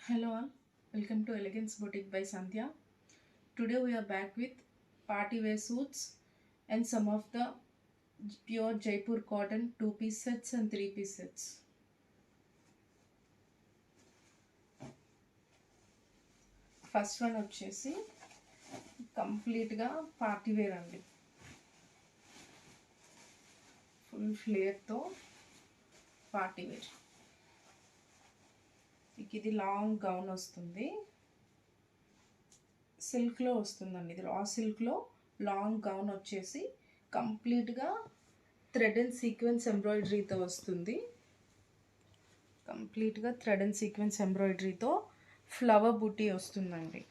Hello all, welcome to Elegance Boutique by Sandhya. Today we are back with party wear suits and some of the pure Jaipur cotton 2-piece sets and 3-piece sets. First one వచ్చేసి కంప్లీట్గా party wear అండి. Full ఫ్లేర్తో party wear. ఇది long gown వస్తుంది, సిల్క్లో వస్తుందండి. ఇది రా సిల్క్లో లాంగ్ గౌన్ వచ్చేసి కంప్లీట్గా థ్రెడ్ అండ్ సీక్వెన్స్ ఎంబ్రాయిడరీతో వస్తుంది. కంప్లీట్గా థ్రెడ్ అండ్ సీక్వెన్స్ ఎంబ్రాయిడరీతో ఫ్లవర్ బూటీ వస్తుందండి.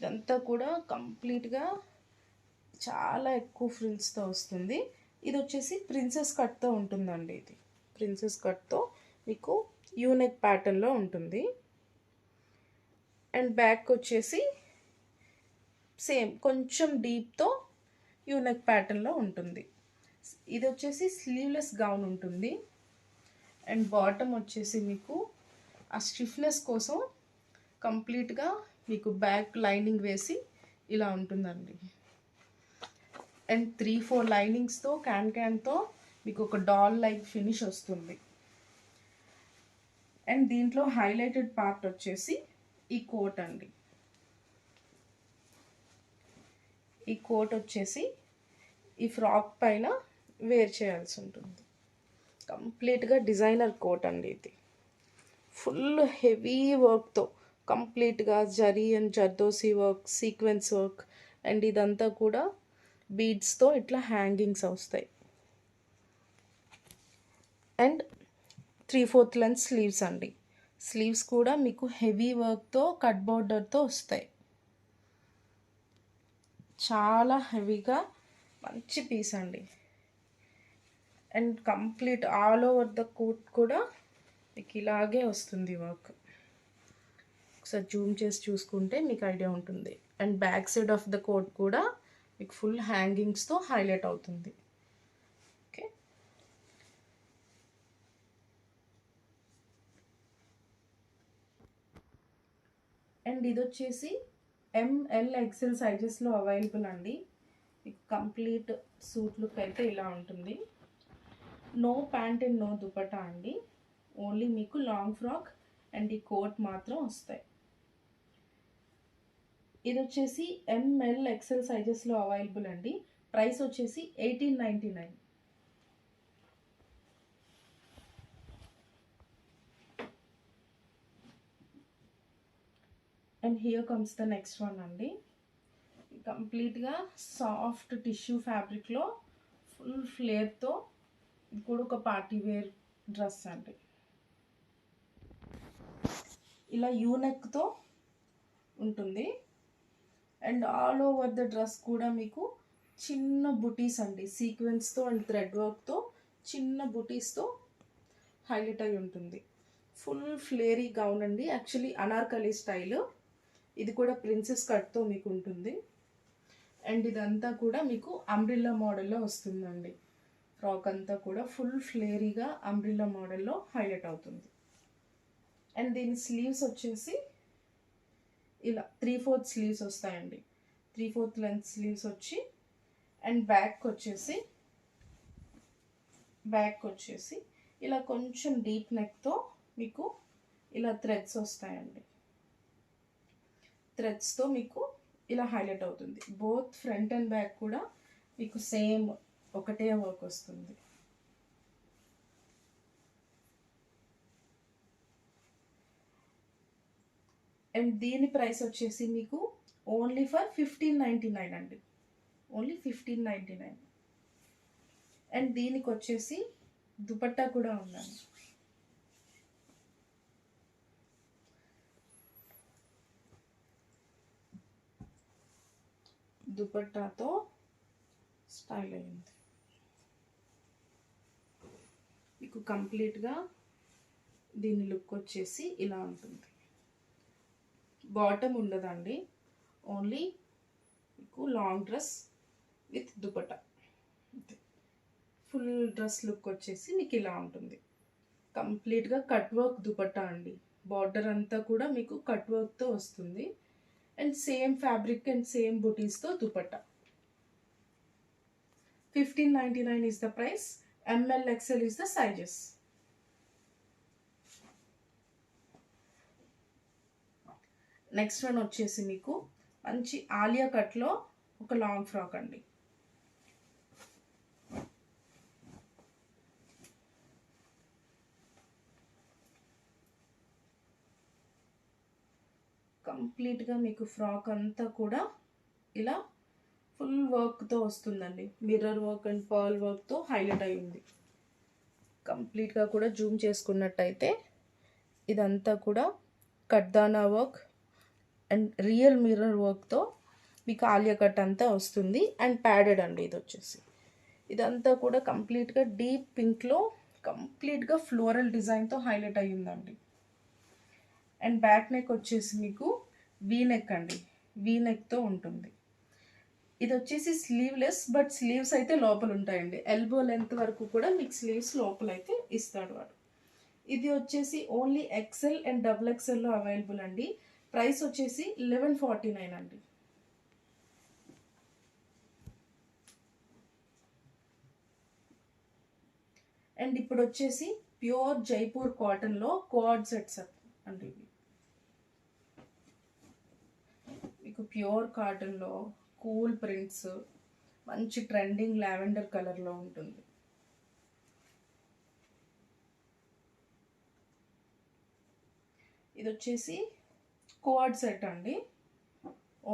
ఇదంతా కూడా కంప్లీట్గా చాలా ఎక్కువ ఫ్రిల్స్తో వస్తుంది. ఇది వచ్చేసి ప్రిన్సెస్ కట్తో ఉంటుందండి. ఇది ప్రిన్సెస్ కట్తో మీకు యూనెక్ ప్యాటర్న్లో ఉంటుంది. అండ్ బ్యాక్ వచ్చేసి సేమ్ కొంచెం డీప్తో యూనెక్ ప్యాటర్న్లో ఉంటుంది. ఇది వచ్చేసి స్లీవ్లెస్ గౌన్ ఉంటుంది. అండ్ బాటమ్ వచ్చేసి మీకు ఆ స్టిఫ్నెస్ కోసం కంప్లీట్గా మీకు బ్యాక్ లైనింగ్ వేసి ఇలా ఉంటుందండి. అండ్ 3-4 లైనింగ్స్తో క్యాన్తో మీకు ఒక డాల్ లైక్ ఫినిష్ వస్తుంది. అండ్ దీంట్లో హైలైటెడ్ పార్ట్ వచ్చేసి ఈ కోట్ అండి. ఈ కోట్ వచ్చేసి ఈ ఫ్రాక్ పైన వేర్ చేయాల్సి ఉంటుంది. కంప్లీట్గా డిజైనర్ కోట్ అండి. ఇది ఫుల్ హెవీ వర్క్తో కంప్లీట్గా zari and zardozi work, sequence work and ఇదంతా కూడా బీడ్స్తో ఇట్లా హ్యాంగింగ్స్ వస్తాయి. అండ్ 3/4 లెంత్ స్లీవ్స్ అండి. స్లీవ్స్ కూడా మీకు హెవీ వర్క్తో కట్ బోర్డర్తో వస్తాయి. చాలా హెవీగా మంచి పీస్ అండి. And complete all over the coat కూడా మీకు ఇలాగే వస్తుంది వర్క్. ఒకసారి జూమ్ చేసి చూసుకుంటే మీకు ఐడియా ఉంటుంది. And back side of the coat కూడా మీకు ఫుల్ హ్యాంగింగ్స్తో హైలైట్ అవుతుంది. ఓకే, అండ్ ఇది వచ్చేసి ML XL సైజెస్లో అవైలబుల్ అండి. మీకు కంప్లీట్ సూట్ లుక్ అయితే ఇలా ఉంటుంది. No pant and no dupatta అండి. ఓన్లీ మీకు లాంగ్ ఫ్రాక్ అండ్ ఈ కోట్ మాత్రం వస్తాయి. ఇది వచ్చేసి ML XL సైజెస్లో అవైలబుల్ అండి. ప్రైస్ వచ్చేసి 1899. And here comes the next one అండి. కంప్లీట్గా సాఫ్ట్ టిష్యూ ఫ్యాబ్రిక్లో ఫుల్ ఫ్లేర్తో ఇది కూడా ఒక పార్టీ వేర్ డ్రెస్ అండి. ఇలా యూనెక్తో ఉంటుంది. And all over the dress కూడా మీకు చిన్న బుటీస్ అండి, సీక్వెన్స్తో అండ్ థ్రెడ్ వర్క్తో చిన్న బుటీస్తో హైలైట్ అయి ఉంటుంది. ఫుల్ ఫ్లేరీ గౌన్ అండి. Actually Anarkali style. ఇది కూడా ప్రిన్సెస్ కట్తో మీకు ఉంటుంది. అండ్ ఇదంతా కూడా మీకు అంబ్రిల్లా మోడల్లో వస్తుందండి. ఫ్రాక్ అంతా కూడా ఫుల్ ఫ్లేరీగా అంబ్రిల్లా మోడల్లో హైలైట్ అవుతుంది. అండ్ దీని స్లీవ్స్ వచ్చేసి ఇలా 3/4 స్లీవ్స్ వస్తాయండి. 3/4 లెంత్ స్లీవ్స్ వచ్చి అండ్ బ్యాక్ వచ్చేసి ఇలా కొంచెం డీప్ నెక్తో మీకు ఇలా థ్రెడ్స్ వస్తాయండి. థ్రెడ్స్తో మీకు ఇలా హైలైట్ అవుతుంది. బోత్ ఫ్రంట్ అండ్ బ్యాక్ కూడా మీకు సేమ్ ఒకటే వర్క్ వస్తుంది. అండ్ దీని ప్రైస్ వచ్చేసి మీకు ఓన్లీ ఫర్ 1599 అండి. ఓన్లీ 1599. అండ్ దీనికి వచ్చేసి దుపట్టా కూడా ఉందండి. దుపట్టాతో స్టైల్ అయింది. మీకు కంప్లీట్గా దీని లుక్ వచ్చేసి ఇలా ఉంటుంది. బాటమ్ ఉండదండి, ఓన్లీ మీకు long dress with dupatta. Full dress look వచ్చేసి మీకు ఇలా ఉంటుంది. కంప్లీట్గా కట్ వర్క్ దుపట్టా అండి. బార్డర్ అంతా కూడా మీకు కట్ వర్క్తో వస్తుంది. And same fabric and same బుటీస్తో dupatta. 1599 is the price. ML XL is the sizes. Next one వచ్చేసి మీకు మంచి ఆలియా కట్లో ఒక లాంగ్ ఫ్రాక్ అండి. కంప్లీట్గా మీకు ఫ్రాక్ అంతా కూడా ఇలా ఫుల్ వర్క్తో వస్తుందండి. మిర్రర్ వర్క్ అండ్ పర్ల్ వర్క్తో హైలైట్ అయ్యింది. కంప్లీట్గా కూడా జూమ్ చేసుకున్నట్టయితే ఇదంతా కూడా కట్దానా వర్క్ అండ్ రియల్ మిర్రర్ వర్క్తో మీకు ఆలియా కట్ అంతా వస్తుంది. అండ్ ప్యాడెడ్ అండి ఇది వచ్చేసి. ఇదంతా కూడా కంప్లీట్గా డీప్ పింక్లో కంప్లీట్గా ఫ్లోరల్ డిజైన్తో హైలైట్ అయ్యిందండి. అండ్ బ్యాక్ నెక్ వచ్చేసి మీకు వీ నెక్ అండి. వీ నెక్తో ఉంటుంది. ఇది వచ్చేసి స్లీవ్లెస్, బట్ స్లీవ్స్ అయితే లోపల ఉంటాయండి. ఎల్బో లెంత్ వరకు కూడా మీకు స్లీవ్స్ లోపల అయితే ఇస్తాడు వాడు. ఇది వచ్చేసి ఓన్లీ ఎక్సెల్ అండ్ డబుల్ ఎక్సెల్లో అవైలబుల్ అండి. ప్రైస్ వచ్చేసి 1149 అండి. అండ్ ఇప్పుడు వచ్చేసి ప్యూర్ జైపూర్ కాటన్లో కోఆర్డ్ సెట్స్ అండి. మీకు ప్యూర్ కాటన్లో కూల్ ప్రింట్స్, మంచి ట్రెండింగ్ లావెండర్ కలర్లో ఉంటుంది. ఇది వచ్చేసి కోఆర్డ్ సెట్ అండి.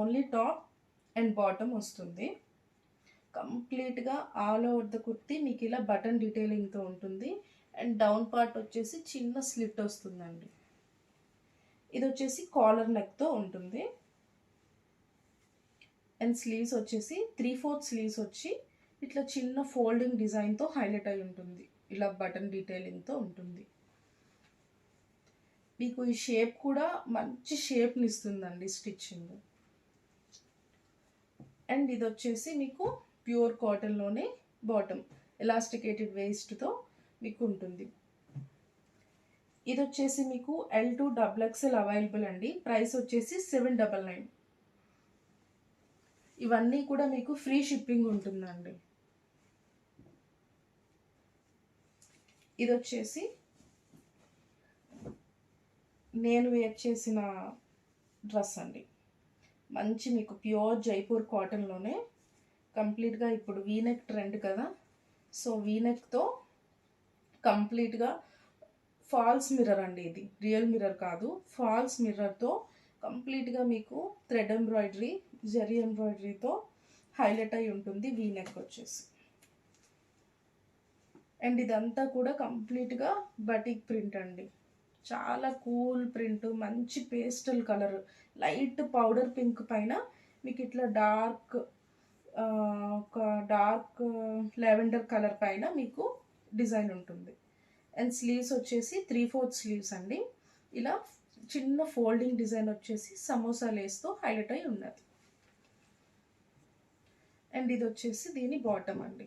ఓన్లీ టాప్ అండ్ బాటమ్ వస్తుంది. కంప్లీట్గా ఆల్ ఓవర్ ద కుర్తీ మీకు ఇలా బటన్ డీటెయిలింగ్తో ఉంటుంది. అండ్ డౌన్ పార్ట్ వచ్చేసి చిన్న స్లిట్ వస్తుందండి. ఇది వచ్చేసి కాలర్ నెక్తో ఉంటుంది. అండ్ స్లీవ్స్ వచ్చేసి 3/4 స్లీవ్స్ వచ్చి ఇట్లా చిన్న ఫోల్డింగ్ డిజైన్తో హైలైట్ అయి ఉంటుంది. ఇలా బటన్ డీటెయిలింగ్తో ఉంటుంది. మీకు ఈ షేప్ కూడా మంచి షేప్ని ఇస్తుందండి స్టిచ్చింగ్. అండ్ ఇది వచ్చేసి మీకు ప్యూర్ కాటన్లోనే బాటమ్ ఎలాస్టికేటెడ్ వేస్ట్తో మీకు ఉంటుంది. ఇది వచ్చేసి మీకు L2 XXL అవైలబుల్ అండి. ప్రైస్ వచ్చేసి 799. ఇవన్నీ కూడా మీకు ఫ్రీ షిప్పింగ్ ఉంటుందండి. ఇది వచ్చేసి నేను వేర్ చేసిన డ్రెస్ అండి. మంచి మీకు ప్యూర్ జైపూర్ కాటన్లోనే కంప్లీట్గా ఇప్పుడు వీనెక్ ట్రెండ్ కదా, సో వీనెక్తో కంప్లీట్గా ఫాల్స్ మిర్రర్ అండి. ఇది రియల్ మిర్రర్ కాదు, ఫాల్స్ మిర్రర్తో కంప్లీట్గా మీకు థ్రెడ్ ఎంబ్రాయిడరీ, జరీ ఎంబ్రాయిడరీతో హైలైట్ అయి ఉంటుంది వీనెక్ వచ్చేసి. అండ్ ఇదంతా కూడా కంప్లీట్గా బటిక్ ప్రింట్ అండి. చాలా కూల్ ప్రింట్, మంచి pastel colour, light powder pink పైన మీకు ఇట్లా ఒక డార్క్ లావెండర్ కలర్ పైన మీకు డిజైన్ ఉంటుంది. అండ్ స్లీవ్స్ వచ్చేసి 3/4 స్లీవ్స్ అండి. ఇలా చిన్న ఫోల్డింగ్ డిజైన్ వచ్చేసి సమోసా లేస్తో హైలైట్ అయి ఉన్నది. అండ్ ఇది వచ్చేసి దీని బాటమ్ అండి.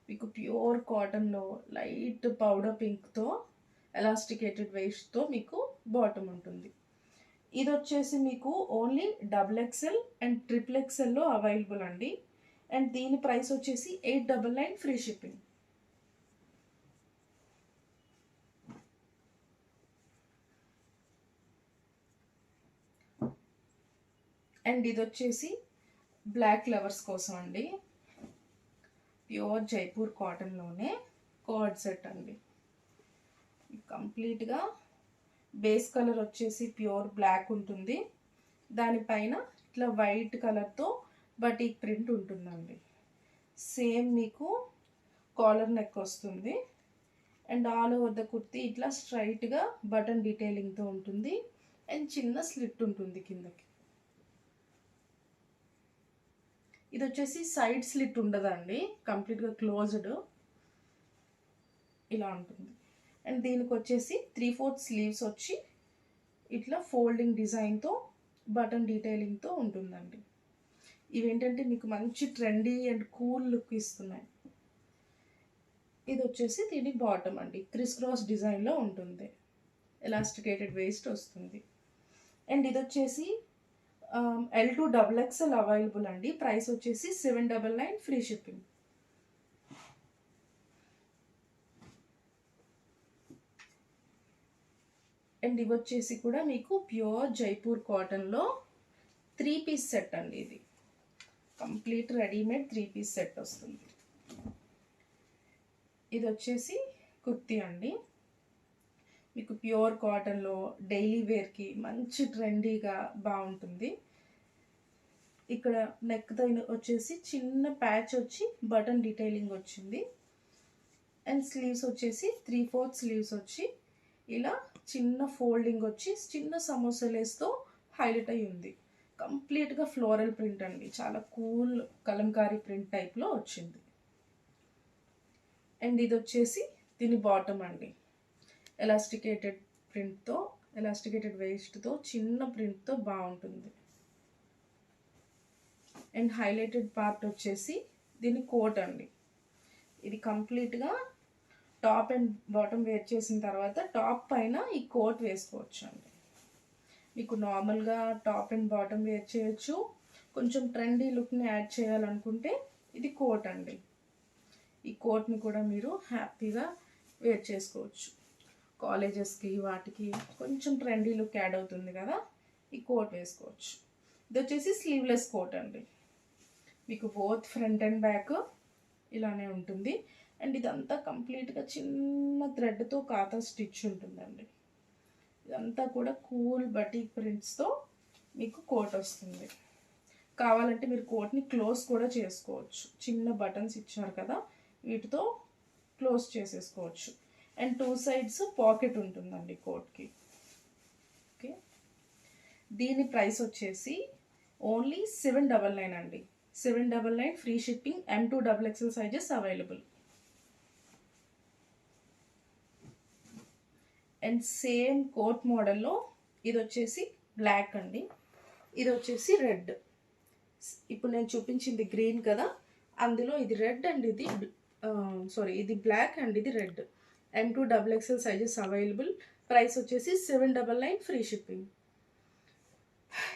మీకు ప్యూర్ కాటన్లో లైట్ పౌడర్ పింక్తో ఎలాస్టికేటెడ్ వేస్ట్తో మీకు బాటమ్ ఉంటుంది. ఇది వచ్చేసి మీకు ఓన్లీ XXL అండ్ XXLలో అవైలబుల్ అండి. అండ్ దీని ప్రైస్ వచ్చేసి 899 ఫ్రీ షిప్పింగ్. అండ్ ఇది వచ్చేసి బ్లాక్ లవర్స్ కోసం అండి. ప్యూర్ జైపూర్ కాటన్లోనే కోఆర్డ్ సెట్ అండి. కంప్లీట్గా బేస్ కలర్ వచ్చేసి ప్యూర్ బ్లాక్ ఉంటుంది. దానిపైన ఇట్లా వైట్ కలర్తో బటిక్ ప్రింట్ ఉంటుందండి. సేమ్ మీకు కాలర్ నెక్ వస్తుంది. And all over the kurti ఇట్లా స్ట్రైట్గా బటన్ డీటెయిలింగ్తో ఉంటుంది. అండ్ చిన్న స్లిట్ ఉంటుంది కిందకి. ఇది వచ్చేసి సైడ్ స్లిట్ ఉండదండి, కంప్లీట్గా క్లోజ్డ్ ఇలా ఉంటుంది. అండ్ దీనికి వచ్చేసి 3/4 స్లీవ్స్ వచ్చి ఇట్లా ఫోల్డింగ్ డిజైన్తో బటన్ డీటెయిలింగ్తో ఉంటుందండి. ఇవేంటంటే మీకు మంచి ట్రెండీ అండ్ కూల్ లుక్ ఇస్తున్నాయి. ఇది వచ్చేసి దీని బాటమ్ అండి, క్రిస్ క్రాస్ డిజైన్లో ఉంటుంది. ఎలాస్టికేటెడ్ వేస్ట్ వస్తుంది. అండ్ ఇది వచ్చేసి L2XXL అవైలబుల్ అండి. ప్రైస్ వచ్చేసి 799 ఫ్రీ షిప్పింగ్. అండ్ ఇవి వచ్చేసి కూడా మీకు ప్యూర్ జైపూర్ కాటన్లో 3 పీస్ సెట్ అండి. ఇది కంప్లీట్ రెడీమేడ్ 3 పీస్ సెట్ వస్తుంది. ఇది వచ్చేసి కుర్తీ అండి. మీకు ప్యూర్ కాటన్లో డైలీ వేర్కి మంచి ట్రెండీగా బాగుంటుంది. ఇక్కడ నెక్ దగ్గర వచ్చేసి చిన్న ప్యాచ్ వచ్చి బటన్ డీటెయిలింగ్ వచ్చింది. అండ్ స్లీవ్స్ వచ్చేసి 3/4 స్లీవ్స్ వచ్చి ఇలా చిన్న ఫోల్డింగ్ వచ్చి చిన్న సమోసా లేస్తో హైలైట్ అయి ఉంది. కంప్లీట్గా ఫ్లోరల్ ప్రింట్ అండి. చాలా కూల్ కలంకారీ ప్రింట్ టైప్లో వచ్చింది. అండ్ ఇది వచ్చేసి దీని బాటమ్ అండి. ఎలాస్టికేటెడ్ ప్రింట్తో, ఎలాస్టికేటెడ్ వేస్ట్తో, చిన్న ప్రింట్తో బాగుంటుంది. అండ్ హైలైటెడ్ పార్ట్ వచ్చేసి దీని కోట్ అండి. ఇది కంప్లీట్గా టాప్ అండ్ బాటమ్ వేర్ చేసిన తర్వాత టాప్ పైన ఈ కోట్ వేసుకోవచ్చు అండి. మీకు నార్మల్గా టాప్ అండ్ బాటమ్ వేర్ చేయొచ్చు. కొంచెం ట్రెండీ లుక్ని యాడ్ చేయాలనుకుంటే ఇది కోట్ అండి. ఈ కోట్ని కూడా మీరు హ్యాపీగా వేర్ చేసుకోవచ్చు. కాలేజెస్కి వాటికి కొంచెం ట్రెండీ లుక్ యాడ్ అవుతుంది కదా, ఈ కోట్ వేసుకోవచ్చు. ఇది వచ్చేసి స్లీవ్లెస్ కోట్ అండి. మీకు బోత్ ఫ్రంట్ అండ్ బ్యాక్ ఇలానే ఉంటుంది. అండ్ ఇదంతా కంప్లీట్గా చిన్న థ్రెడ్తో కాతా స్టిచ్ ఉంటుందండి. ఇదంతా కూడా కూల్ బటిక్ ప్రింట్స్తో మీకు కోట్ వస్తుంది. కావాలంటే మీరు కోట్ని క్లోజ్ కూడా చేసుకోవచ్చు. చిన్న బటన్స్ ఇచ్చారు కదా, వీటితో క్లోజ్ చేసేసుకోవచ్చు. అండ్ 2 సైడ్స్ పాకెట్ ఉంటుందండి కోట్కి. ఓకే, దీని ప్రైస్ వచ్చేసి ఓన్లీ 799 అండి. 799 free shipping. M2XXL sizes available. And same coat మోడల్లో ఇది వచ్చేసి బ్లాక్ అండి. ఇది వచ్చేసి రెడ్. ఇప్పుడు నేను చూపించింది గ్రీన్ కదా, అందులో ఇది రెడ్ అండ్ ఇది ఇది బ్లాక్ అండ్ ఇది red. M2XXL sizes available. Price వచ్చేసి 799 ఫ్రీ షిప్పింగ్.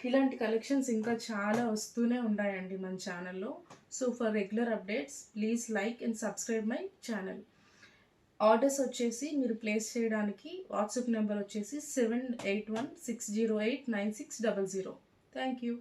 ఇలాంటి కలెక్షన్స్ ఇంకా చాలా వస్తూనే ఉన్నాయండి మన ఛానల్లో. So for regular updates please like and subscribe my channel. Orders వచ్చేసి మీరు ప్లేస్ చేయడానికి వాట్సాప్ నెంబర్ వచ్చేసి 7816089600. Thank you.